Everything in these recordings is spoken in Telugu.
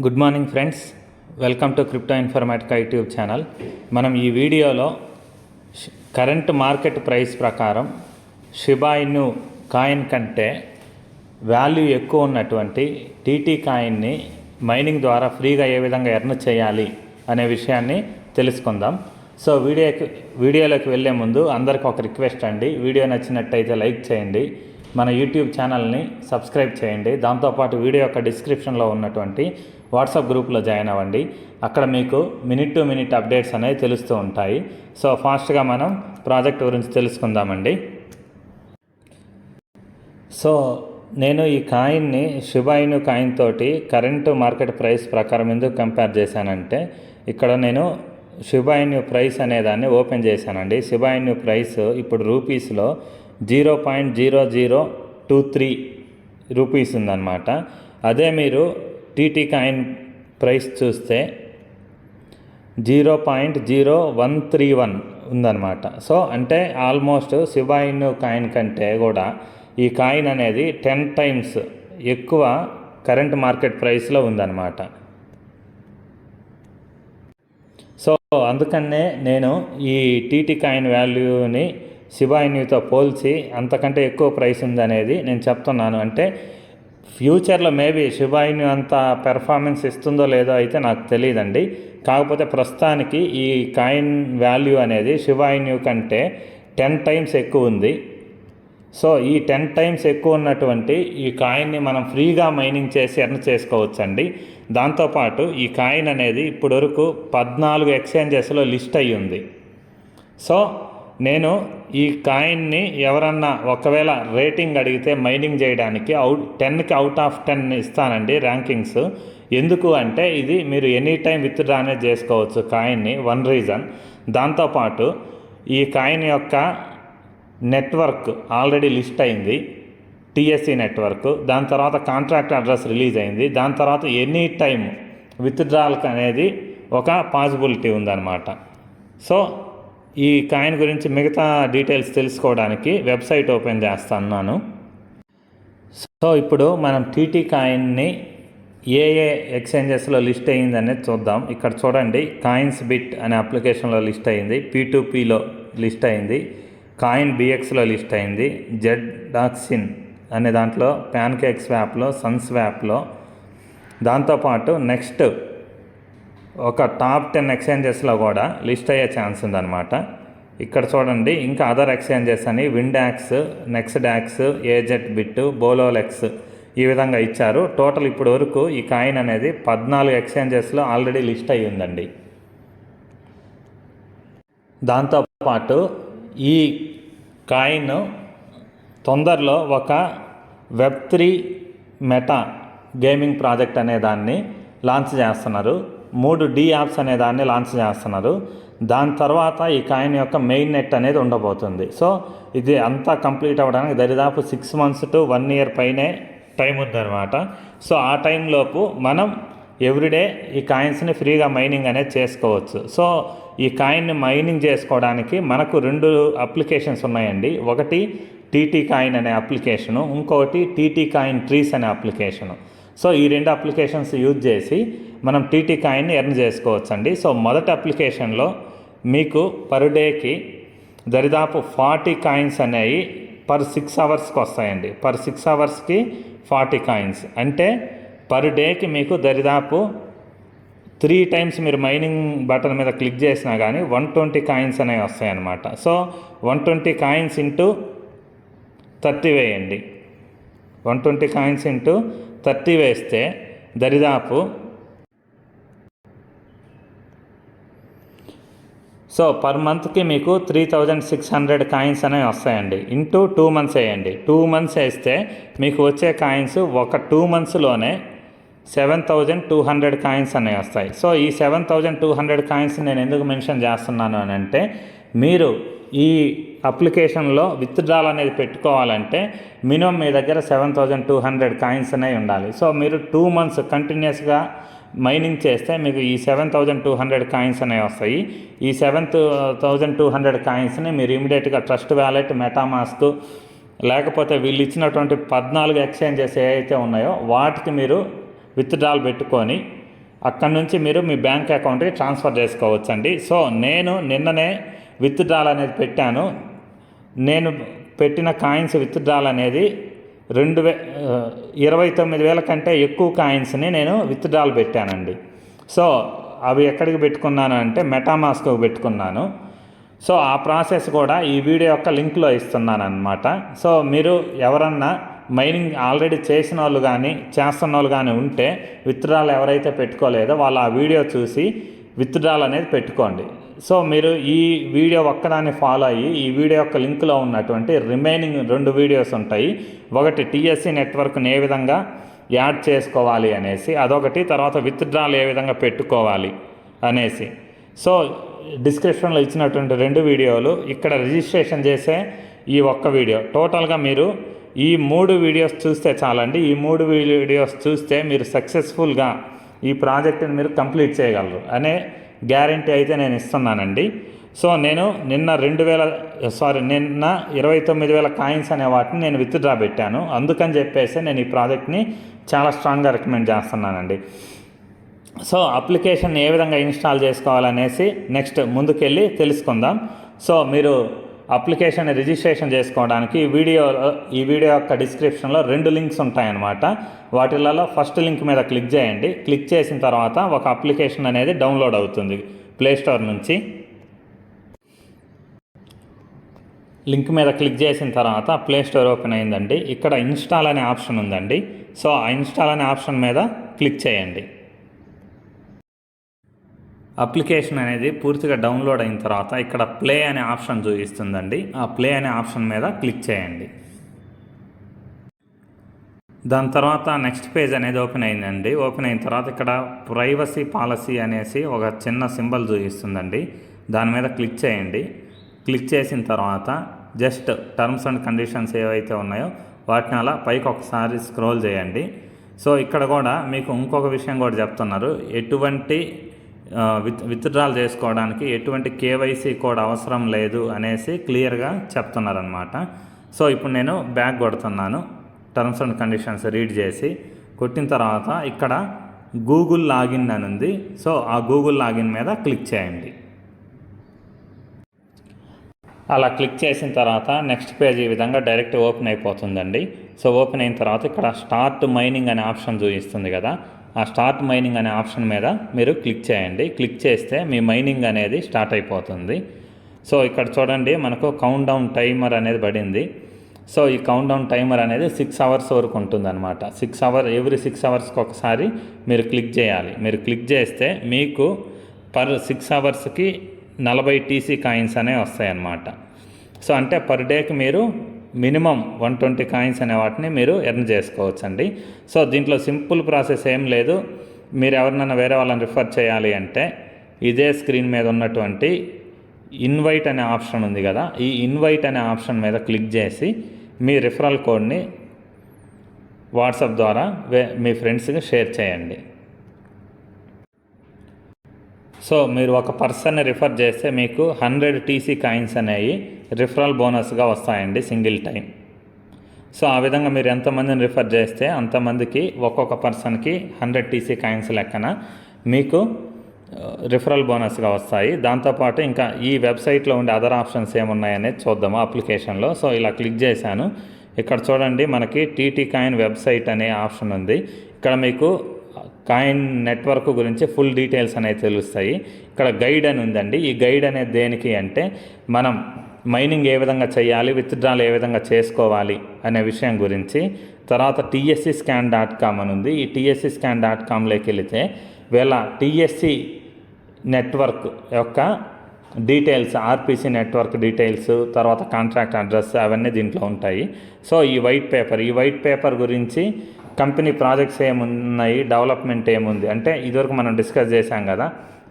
Good morning friends, welcome to crypto Informatica YouTube channel. మనం ఈ వీడియోలో కరెంట్ మార్కెట్ ప్రైస్ ప్రకారం షిబా ఇను కాయిన్ కంటే వాల్యూ ఎక్కువ ఉన్నటువంటి టీటీ కాయిన్ని మైనింగ్ ద్వారా ఫ్రీగా ఏ విధంగా ఎర్న్ చేయాలి అనే విషయాన్ని తెలుసుకుందాం. సో వీడియోలోకి వెళ్ళే ముందు అందరికీ ఒక రిక్వెస్ట్ అండి. వీడియో నచ్చినట్టయితే లైక్ చేయండి, మన యూట్యూబ్ ఛానల్ని సబ్స్క్రైబ్ చేయండి. దాంతోపాటు వీడియో యొక్క డిస్క్రిప్షన్లో ఉన్నటువంటి వాట్సాప్ గ్రూప్లో జాయిన్ అవ్వండి. అక్కడ మీకు మినిట్ టు మినిట్ అప్డేట్స్ అనేవి తెలుస్తూ ఉంటాయి. సో ఫాస్ట్గా మనం ప్రాజెక్ట్ గురించి తెలుసుకుందామండి. సో నేను ఈ కాయిన్ని షిబా ఇను కాయిన్ తోటి కరెంటు మార్కెట్ ప్రైస్ ప్రకారం ఎందుకు కంపేర్ చేశానంటే, ఇక్కడ నేను షిబా ఇను ప్రైస్ అనేదాన్ని ఓపెన్ చేశానండి. షిబా ఇను ప్రైస్ ఇప్పుడు రూపీస్లో 0.0023 రూపీస్ ఉందన్నమాట. అదే మీరు టీటీ కాయిన్ ప్రైస్ చూస్తే 0.0131 ఉందన్నమాట. సో అంటే ఆల్మోస్ట్ షిబా ఇను కాయిన్ కంటే కూడా ఈ కాయిన్ అనేది 10 times ఎక్కువ కరెంట్ మార్కెట్ ప్రైస్లో ఉందన్నమాట. సో అందుకనే నేను ఈ టీటీ కాయిన్ వాల్యూని షిబా ఇనుతో పోల్చి అంతకంటే ఎక్కువ ప్రైస్ ఉందనేది నేను చెప్తున్నాను. అంటే ఫ్యూచర్లో మేబీ షిబా ఇను అంత పెర్ఫార్మెన్స్ ఇస్తుందో లేదో అయితే నాకు తెలియదండి. కాకపోతే ప్రస్తుతానికి ఈ కాయిన్ వాల్యూ అనేది షిబా ఇను కంటే 10 times ఎక్కువ ఉంది. సో ఈ 10 times ఎక్కువ ఉన్నటువంటి ఈ కాయిన్ని మనం ఫ్రీగా మైనింగ్ చేసి ఎర్న్ చేసుకోవచ్చండి. దాంతోపాటు ఈ కాయిన్ అనేది ఇప్పటివరకు 14 ఎక్స్చేంజెస్లో లిస్ట్ అయ్యి ఉంది. సో నేను ఈ కాయిన్ని ఎవరన్నా ఒకవేళ రేటింగ్ అడిగితే మైనింగ్ చేయడానికి 10కి అవుట్ ఆఫ్ 10 ఇస్తానండి ర్యాంకింగ్స్. ఎందుకు అంటే ఇది మీరు ఎనీ టైం విత్డ్రా అనేది చేసుకోవచ్చు కాయిన్ని, వన్ రీజన్. దాంతోపాటు ఈ కాయిన్ యొక్క నెట్వర్క్ ఆల్రెడీ లిస్ట్ అయింది, టీఎస్సీ నెట్వర్క్. దాని తర్వాత కాంట్రాక్ట్ అడ్రస్ రిలీజ్ అయింది. దాని తర్వాత ఎనీ టైం విత్డ్రాల్కి అనేది ఒక పాసిబిలిటీ ఉందన్నమాట. సో ఈ కాయిన్ గురించి మిగతా డీటెయిల్స్ తెలుసుకోవడానికి వెబ్సైట్ ఓపెన్ చేస్తున్నాను. సో ఇప్పుడు మనం టీటీ కాయిన్ని ఏ ఎక్స్చేంజెస్లో లిస్ట్ అయ్యిందనేది చూద్దాం. ఇక్కడ చూడండి, కాయిన్స్ బిట్ అనే అప్లికేషన్లో లిస్ట్ అయింది, P2Pలో లిస్ట్ అయింది, కాయిన్ BXలో లిస్ట్ అయింది, జెడాక్సిన్ అనే దాంట్లో, ప్యాన్కేక్ స్వాప్లో, సన్ స్వాప్లో. దాంతోపాటు నెక్స్ట్ ఒక టాప్ 10 ఎక్స్చేంజెస్లో కూడా లిస్ట్ అయ్యే ఛాన్స్ ఉందన్నమాట. ఇక్కడ చూడండి, ఇంకా అదర్ ఎక్స్చేంజెస్ అని విండాక్స్, నెక్స్డాక్స్, ఏజెట్ బిట్, బోలోలెక్స్ ఈ విధంగా ఇచ్చారు. టోటల్ ఇప్పుడు వరకు ఈ కాయిన్ అనేది 14 ఎక్స్చేంజెస్లో ఆల్రెడీ లిస్ట్ అయ్యి ఉందండి. దాంతోపాటు ఈ కాయిన్ తొందరలో ఒక Web3 మెటా గేమింగ్ ప్రాజెక్ట్ అనే దాన్ని లాంచ్ చేస్తున్నారు. 3D యాప్స్ అనే దాన్ని లాంచ్ చేస్తున్నారు. దాని తర్వాత ఈ కాయిన్ యొక్క మెయిన్ నెట్ అనేది ఉండబోతుంది. సో ఇది అంతా కంప్లీట్ అవ్వడానికి దరిదాపు 6 months to 1 year పైనే టైం ఉందన్నమాట. సో ఆ టైంలోపు మనం ఎవ్రీడే ఈ కాయిన్స్ని ఫ్రీగా మైనింగ్ అనేది చేసుకోవచ్చు. సో ఈ కాయిన్ని మైనింగ్ చేసుకోవడానికి మనకు 2 అప్లికేషన్స్ ఉన్నాయండి. ఒకటి టీటీ కాయిన్ అనే అప్లికేషను, ఇంకొకటి టీటీ కాయిన్ ట్రీస్ అనే అప్లికేషను. సో ఈ 2 అప్లికేషన్స్ యూజ్ చేసి మనం టీటీ కాయిన్ని ఎర్న్ చేసుకోవచ్చు అండి. సో మొదటి అప్లికేషన్లో మీకు పర్ డేకి దరిదాపు 40 కాయిన్స్ అనేవి పర్ 6 hours వస్తాయండి. పర్ 6 hours 40 కాయిన్స్ అంటే పర్ డేకి మీకు దరిదాపు 3 times మీరు మైనింగ్ బటన్ మీద క్లిక్ చేసినా కానీ 120 కాయిన్స్ అనేవి వస్తాయన్నమాట. సో 120 కాయిన్స్ ఇంటూ 30 వేయండి. 120 కాయిన్స్ ఇంటూ 30 వేస్తే దరిదాపు సో పర్ మంత్కి మీకు 3600 కాయిన్స్ అనేవి వస్తాయండి. ఇంటూ 2 months వేయండి. 2 months వేస్తే మీకు వచ్చే కాయిన్స్ ఒక 2 monthsలోనే 7200 కాయిన్స్ అనేవి వస్తాయి. సో ఈ 7200 కాయిన్స్ నేను ఎందుకు మెన్షన్ చేస్తున్నాను అని అంటే, మీరు ఈ అప్లికేషన్లో విత్డ్రాల్ అనేది పెట్టుకోవాలంటే మినిమం మీ దగ్గర 7200 కాయిన్స్ అనేవి ఉండాలి. సో మీరు 2 months కంటిన్యూస్గా మైనింగ్ చేస్తే మీకు ఈ 7200 కాయిన్స్ అనేవి వస్తాయి. ఈ 7200 కాయిన్స్ని మీరు ఇమీడియట్గా ట్రస్ట్ వ్యాలెట్, మెటామాస్క్ లేకపోతే వీళ్ళు ఇచ్చినటువంటి 14 ఎక్స్చేంజెస్ ఏవైతే ఉన్నాయో వాటికి మీరు విత్డ్రాల్ పెట్టుకొని అక్కడ నుంచి మీరు మీ బ్యాంక్ అకౌంట్కి ట్రాన్స్ఫర్ చేసుకోవచ్చండి. సో నేను నిన్ననే విత్డ్రాల్ అనేది పెట్టాను. నేను పెట్టిన కాయిన్స్ విత్డ్రాల్ అనేది 29,000 కంటే ఎక్కువ కాయిన్స్ని నేను విత్డ్రాల్ పెట్టానండి. సో అవి ఎక్కడికి పెట్టుకున్నాను అంటే మెటామాస్క్కి పెట్టుకున్నాను. సో ఆ ప్రాసెస్ కూడా ఈ వీడియో యొక్క లింక్లో ఇస్తున్నాను అనమాట. సో మీరు ఎవరన్నా మైనింగ్ ఆల్రెడీ చేసిన వాళ్ళు కానీ చేస్తున్న వాళ్ళు కానీ ఉంటే విత్డ్రాల్ ఎవరైతే పెట్టుకోలేదో వాళ్ళు ఆ వీడియో చూసి విత్డ్రాల్ అనేది పెట్టుకోండి. సో మీరు ఈ వీడియో ఒక్కదాన్ని ఫాలో అయ్యి ఈ వీడియో యొక్క లింక్లో ఉన్నటువంటి రిమైనింగ్ 2 వీడియోస్ ఉంటాయి. ఒకటి టీఎస్సీ నెట్వర్క్ని ఏ విధంగా యాడ్ చేసుకోవాలి అనేసి అదొకటి, తర్వాత విత్డ్రాల్ ఏ విధంగా పెట్టుకోవాలి అనేసి. సో డిస్క్రిప్షన్లో ఇచ్చినటువంటి 2 వీడియోలు, ఇక్కడ రిజిస్ట్రేషన్ చేసే ఈ ఒక్క వీడియో, టోటల్గా మీరు ఈ 3 వీడియోస్ చూస్తే చాలండి. ఈ 3 వీడియోస్ చూస్తే మీరు సక్సెస్ఫుల్గా ఈ ప్రాజెక్ట్ని మీరు కంప్లీట్ చేయగలరు అనే గ్యారంటీ అయితే నేను ఇస్తున్నానండి. సో నేను నిన్న 29,000 కాయిన్స్ అనే వాటిని నేను విత్డ్రా పెట్టాను. అందుకని చెప్పేసి నేను ఈ ప్రాజెక్ట్ని చాలా స్ట్రాంగ్గా రికమెండ్ చేస్తున్నానండి. సో అప్లికేషన్ ఏ విధంగా ఇన్స్టాల్ చేసుకోవాలనేసి నెక్స్ట్ ముందుకెళ్ళి తెలుసుకుందాం. సో మీరు అప్లికేషన్ రిజిస్ట్రేషన్ చేసుకోవడానికి ఈ వీడియో యొక్క డిస్క్రిప్షన్లో 2 లింక్స్ ఉంటాయన్నమాట. వాటిలలో ఫస్ట్ లింక్ మీద క్లిక్ చేయండి. క్లిక్ చేసిన తర్వాత ఒక అప్లికేషన్ అనేది డౌన్లోడ్ అవుతుంది ప్లేస్టోర్ నుంచి. లింక్ మీద క్లిక్ చేసిన తర్వాత ప్లేస్టోర్ ఓపెన్ అయిందండి. ఇక్కడ ఇన్స్టాల్ అనే ఆప్షన్ ఉందండి. సో ఆ ఇన్స్టాల్ అనే ఆప్షన్ మీద క్లిక్ చేయండి. అప్లికేషన్ అనేది పూర్తిగా డౌన్లోడ్ అయిన తర్వాత ఇక్కడ ప్లే అనే ఆప్షన్ చూపిస్తుందండి. ఆ ప్లే అనే ఆప్షన్ మీద క్లిక్ చేయండి. దాని తర్వాత నెక్స్ట్ పేజ్ అనేది ఓపెన్ అయిందండి. ఓపెన్ అయిన తర్వాత ఇక్కడ ప్రైవసీ పాలసీ అనేసి ఒక చిన్న సింబల్ చూపిస్తుందండి. దాని మీద క్లిక్ చేయండి. క్లిక్ చేసిన తర్వాత జస్ట్ టర్మ్స్ అండ్ కండిషన్స్ ఏవైతే ఉన్నాయో వాటిని అలా పైకి ఒకసారి స్క్రోల్ చేయండి. సో ఇక్కడ కూడా మీకు ఇంకొక విషయం కూడా చెప్తున్నారు. ఎటువంటి విత్డ్రాల్ చేసుకోవడానికి ఎటువంటి కేవైసీ కోడ్ అవసరం లేదు అనేసి క్లియర్గా చెప్తున్నారనమాట. సో ఇప్పుడు నేను బ్యాక్ కొడుతున్నాను. టర్మ్స్ అండ్ కండిషన్స్ రీడ్ చేసి కొట్టిన తర్వాత ఇక్కడ గూగుల్ లాగిన్ అని ఉంది. సో ఆ గూగుల్ లాగిన్ మీద క్లిక్ చేయండి. అలా క్లిక్ చేసిన తర్వాత నెక్స్ట్ పేజ్ ఈ విధంగా డైరెక్ట్ ఓపెన్ అయిపోతుందండి. సో ఓపెన్ అయిన తర్వాత ఇక్కడ స్టార్ట్ మైనింగ్ అనే ఆప్షన్ చూపిస్తుంది కదా, ఆ స్టార్ట్ మైనింగ్ అనే ఆప్షన్ మీద మీరు క్లిక్ చేయండి. క్లిక్ చేస్తే మీ మైనింగ్ అనేది స్టార్ట్ అయిపోతుంది. సో ఇక్కడ చూడండి మనకు కౌంట్ డౌన్ టైమర్ అనేది పడింది. సో ఈ కౌంట్ డౌన్ టైమర్ అనేది 6 అవర్స్ వరకు ఉంటుందన్నమాట. ఎవ్రీ 6 అవర్స్కి ఒకసారి మీరు క్లిక్ చేయాలి. మీరు క్లిక్ చేస్తే మీకు పర్ 6 అవర్స్కి 40 టీసీ కాయిన్స్ అనేవి వస్తాయన్నమాట. సో అంటే పర్ డేకి మీరు మినిమం 120 కాయిన్స్ అనే వాటిని మీరు ఎర్న్ చేసుకోవచ్చండి. సో దీంట్లో సింపుల్ ప్రాసెస్ ఏం లేదు. మీరు ఎవరినైనా వేరే వాళ్ళని రిఫర్ చేయాలి అంటే ఇదే స్క్రీన్ మీద ఉన్నటువంటి ఇన్వైట్ అనే ఆప్షన్ ఉంది కదా, ఈ ఇన్వైట్ అనే ఆప్షన్ మీద క్లిక్ చేసి మీ రిఫరల్ కోడ్ని వాట్సాప్ ద్వారా మీ ఫ్రెండ్స్కి షేర్ చేయండి. సో మీరు ఒక పర్సన్ని రిఫర్ చేస్తే మీకు 100 టీసీ కాయిన్స్ అనేవి రిఫరల్ బోనస్గా వస్తాయండి సింగిల్ టైం. సో ఆ విధంగా మీరు ఎంతమందిని రిఫర్ చేస్తే అంతమందికి ఒక్కొక్క పర్సన్కి 100 టీసీ కాయిన్స్ లెక్కన మీకు రిఫరల్ బోనస్గా వస్తాయి. దాంతోపాటు ఇంకా ఈ వెబ్సైట్లో ఉండే అదర్ ఆప్షన్స్ ఏమున్నాయనేది చూద్దాము అప్లికేషన్లో. సో ఇలా క్లిక్ చేశాను. ఇక్కడ చూడండి మనకి టీటీ కాయిన్ వెబ్సైట్ అనే ఆప్షన్ ఉంది. ఇక్కడ మీకు కాయిన్ నెట్వర్క్ గురించి ఫుల్ డీటెయిల్స్ అనేవి తెలుస్తాయి. ఇక్కడ గైడ్ అని ఉందండి. ఈ గైడ్ అనేది దేనికి అంటే మనం మైనింగ్ ఏ విధంగా చేయాలి, విత్డ్రాల్ ఏ విధంగా చేసుకోవాలి అనే విషయం గురించి. తర్వాత tscscan.com అని ఉంది. ఈ tscscan.comలోకి వెళితే వీళ్ళ టీఎస్సీ నెట్వర్క్ యొక్క డీటెయిల్స్, ఆర్పిసి నెట్వర్క్ డీటెయిల్స్, తర్వాత కాంట్రాక్ట్ అడ్రస్ అవన్నీ దీంట్లో ఉంటాయి. సో ఈ వైట్ పేపర్ గురించి కంపెనీ ప్రాజెక్ట్స్ ఏమున్నాయి, డెవలప్మెంట్ ఏముంది అంటే ఇదివరకు మనం డిస్కస్ చేశాం కదా,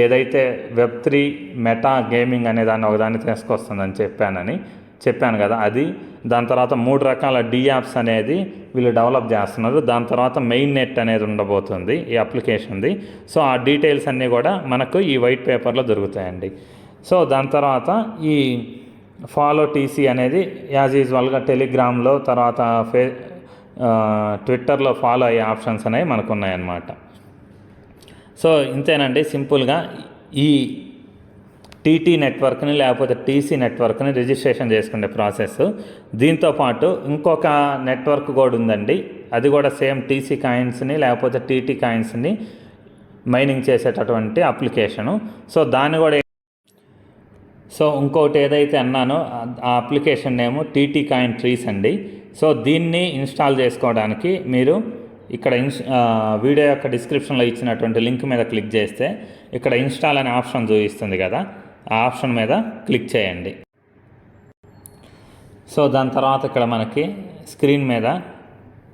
ఏదైతే Web3 మెటా గేమింగ్ అనే దాన్ని ఒకదాన్ని తీసుకొస్తుందని చెప్పాను కదా, అది. దాని తర్వాత 3 రకాల యాప్స్ అనేది వీళ్ళు డెవలప్ చేస్తున్నారు. దాని తర్వాత మెయిన్ నెట్ అనేది ఉండబోతుంది ఈ అప్లికేషన్ది. సో ఆ డీటెయిల్స్ అన్నీ కూడా మనకు ఈ వైట్ పేపర్లో దొరుకుతాయండి. సో దాని తర్వాత ఈ ఫాలో టీసీ అనేది యాజ్ యూజువల్గా టెలిగ్రామ్లో, తర్వాత ట్విట్టర్లో ఫాలో అయ్యే ఆప్షన్స్ అనేవి మనకు ఉన్నాయన్నమాట. సో ఇంతేనండి, సింపుల్గా ఈ టీటీ నెట్వర్క్ని లేకపోతే టీసీ నెట్వర్క్ని రిజిస్ట్రేషన్ చేసుకునే ప్రాసెస్. దీంతోపాటు ఇంకొక నెట్వర్క్ కూడా ఉందండి, అది కూడా సేమ్ టీసీ కాయిన్స్ని లేకపోతే టీటీ కాయిన్స్ని మైనింగ్ చేసేటటువంటి అప్లికేషను. సో దాన్ని కూడా ఇంకోటి ఏదైతే అన్నానో ఆ అప్లికేషన్ నేము టీటీ కాయిన్ ట్రీస్ అండి. సో దీన్ని ఇన్స్టాల్ చేసుకోవడానికి మీరు ఇక్కడ వీడియో యొక్క డిస్క్రిప్షన్లో ఇచ్చినటువంటి లింక్ మీద క్లిక్ చేస్తే ఇక్కడ ఇన్స్టాల్ అనే ఆప్షన్ చూపిస్తుంది కదా, ఆ ఆప్షన్ మీద క్లిక్ చేయండి. సో దాని తర్వాత ఇక్కడ మనకి స్క్రీన్ మీద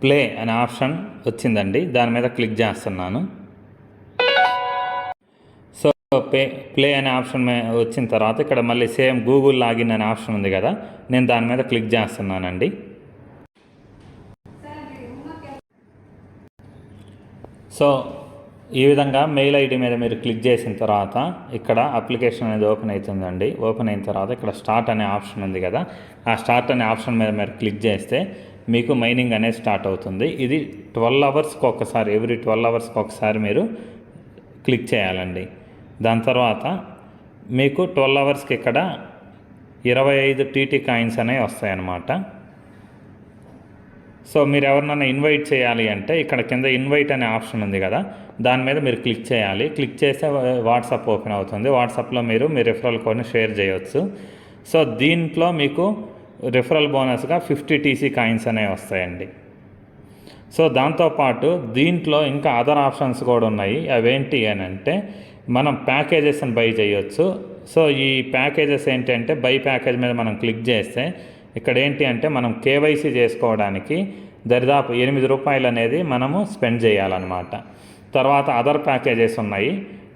ప్లే అనే ఆప్షన్ వచ్చిందండి, దాని మీద క్లిక్ చేస్తున్నాను. సో ప్లే అనే ఆప్షన్ వచ్చిన తర్వాత ఇక్కడ మళ్ళీ సేమ్ గూగుల్ లాగిన్ అనే ఆప్షన్ ఉంది కదా, నేను దాని మీద క్లిక్ చేస్తున్నానండి. సో ఈ విధంగా మెయిల్ ఐడి మీద మీరు క్లిక్ చేసిన తర్వాత ఇక్కడ అప్లికేషన్ అనేది ఓపెన్ అవుతుందండి. ఓపెన్ అయిన తర్వాత ఇక్కడ స్టార్ట్ అనే ఆప్షన్ ఉంది కదా, ఆ స్టార్ట్ అనే ఆప్షన్ మీద మీరు క్లిక్ చేస్తే మీకు మైనింగ్ అనేది స్టార్ట్ అవుతుంది. ఇది 12 అవర్స్కి ఒకసారి, ఎవ్రీ 12 అవర్స్కి ఒకసారి మీరు క్లిక్ చేయాలండి. దాని తర్వాత మీకు 12 అవర్స్కి ఇక్కడ 25 టీటీ కాయిన్స్ అనేవి వస్తాయన్నమాట. సో మీరు ఎవరినైనా ఇన్వైట్ చేయాలి అంటే ఇక్కడ కింద ఇన్వైట్ అనే ఆప్షన్ ఉంది కదా, దాని మీద మీరు క్లిక్ చేయాలి. క్లిక్ చేస్తే వాట్సాప్ ఓపెన్ అవుతుంది. వాట్సాప్లో మీరు మీ రిఫరల్ కోడ్ని షేర్ చేయవచ్చు. సో దీంట్లో మీకు రిఫరల్ బోనస్గా 50 టీసీ కాయిన్స్ అనేవి వస్తాయండి. సో దాంతోపాటు దీంట్లో ఇంకా అదర్ ఆప్షన్స్ కూడా ఉన్నాయి. అవేంటి అని అంటే మనం ప్యాకేజెస్ని బై చేయొచ్చు. సో ఈ ప్యాకేజెస్ ఏంటంటే బై ప్యాకేజ్ మీద మనం క్లిక్ చేస్తే ఇక్కడ ఏంటి అంటే మనం కేవైసీ చేసుకోవడానికి దరిదాపు 8 రూపాయలు అనేది మనము స్పెండ్ చేయాలన్నమాట. తర్వాత అదర్ ప్యాకేజెస్ ఉన్నాయి.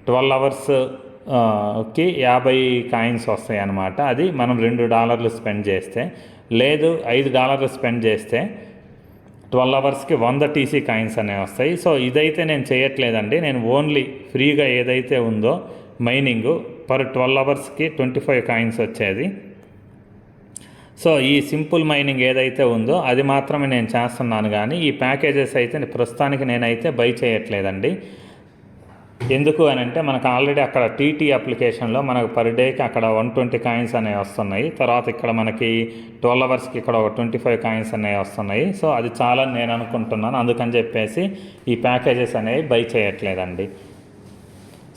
12 అవర్స్కి 50 కాయిన్స్ వస్తాయి అన్నమాట. అది మనం $2 స్పెండ్ చేస్తే, లేదు $5 స్పెండ్ చేస్తే 12 అవర్స్కి 100 టీసీ కాయిన్స్ అనేవి వస్తాయి. సో ఇదైతే నేను చేయట్లేదండి, నేను ఓన్లీ ఫ్రీగా ఏదైతే ఉందో మైనింగ్ పర్ 12 అవర్స్కి 25 కాయిన్స్ వచ్చేది. సో ఈ సింపుల్ మైనింగ్ ఏదైతే ఉందో అది మాత్రమే నేను చేస్తున్నాను, కానీ ఈ ప్యాకేజెస్ అయితే ప్రస్తుతానికి నేనైతే బై చేయట్లేదండి. ఎందుకు అని అంటే మనకు ఆల్రెడీ అక్కడ టీటీ అప్లికేషన్లో మనకు పర్ డేకి అక్కడ 120 కాయిన్స్ అనేవి వస్తున్నాయి. తర్వాత ఇక్కడ మనకి 12 అవర్స్కి ఇక్కడ ఒక 25 కాయిన్స్ అనేవి వస్తున్నాయి. సో అది చాలా నేను అనుకుంటున్నాను, అందుకని చెప్పేసి ఈ ప్యాకేజెస్ అనేవి బై చేయట్లేదండి.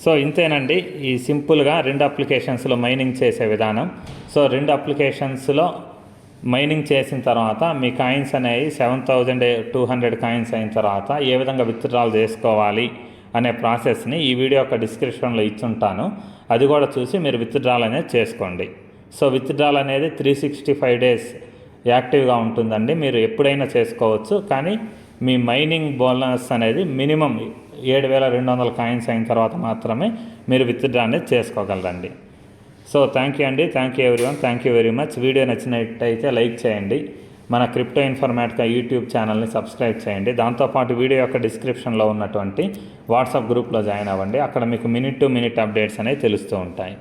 సో ఇంతేనండి, ఈ సింపుల్గా 2 అప్లికేషన్స్లో మైనింగ్ చేసే విధానం. సో 2 అప్లికేషన్స్లో మైనింగ్ చేసిన తర్వాత మీ కాయిన్స్ అనేవి 7200 కాయిన్స్ అయిన తర్వాత ఏ విధంగా విత్డ్రాల్ చేసుకోవాలి అనే ప్రాసెస్ని ఈ వీడియో యొక్క డిస్క్రిప్షన్లో ఇచ్చుంటాను. అది కూడా చూసి మీరు విత్డ్రాల్ అనేది చేసుకోండి. సో విత్డ్రాల్ అనేది 365 డేస్ యాక్టివ్గా ఉంటుందండి, మీరు ఎప్పుడైనా చేసుకోవచ్చు. కానీ మీ మైనింగ్ బోనస్ అనేది మినిమం 7200 కాయిన్స్ అయిన తర్వాత మాత్రమే మీరు విత్డ్రా అనేది చేసుకోగలరండి. సో థ్యాంక్ యూ అండి, thank you everyone, thank you very much. Video నచ్చినట్టయితే లైక్ చేయండి, మన క్రిప్టో ఇన్ఫర్మేటికా యూట్యూబ్ ఛానల్ని సబ్స్క్రైబ్ చేయండి. దాంతోపాటు వీడియో యొక్క డిస్క్రిప్షన్లో ఉన్నటువంటి వాట్సాప్ గ్రూప్లో జాయిన్ అవ్వండి, అక్కడ మీకు మినిట్ టు మినిట్ అప్డేట్స్ అనేవి తెలుస్తూ ఉంటాయి.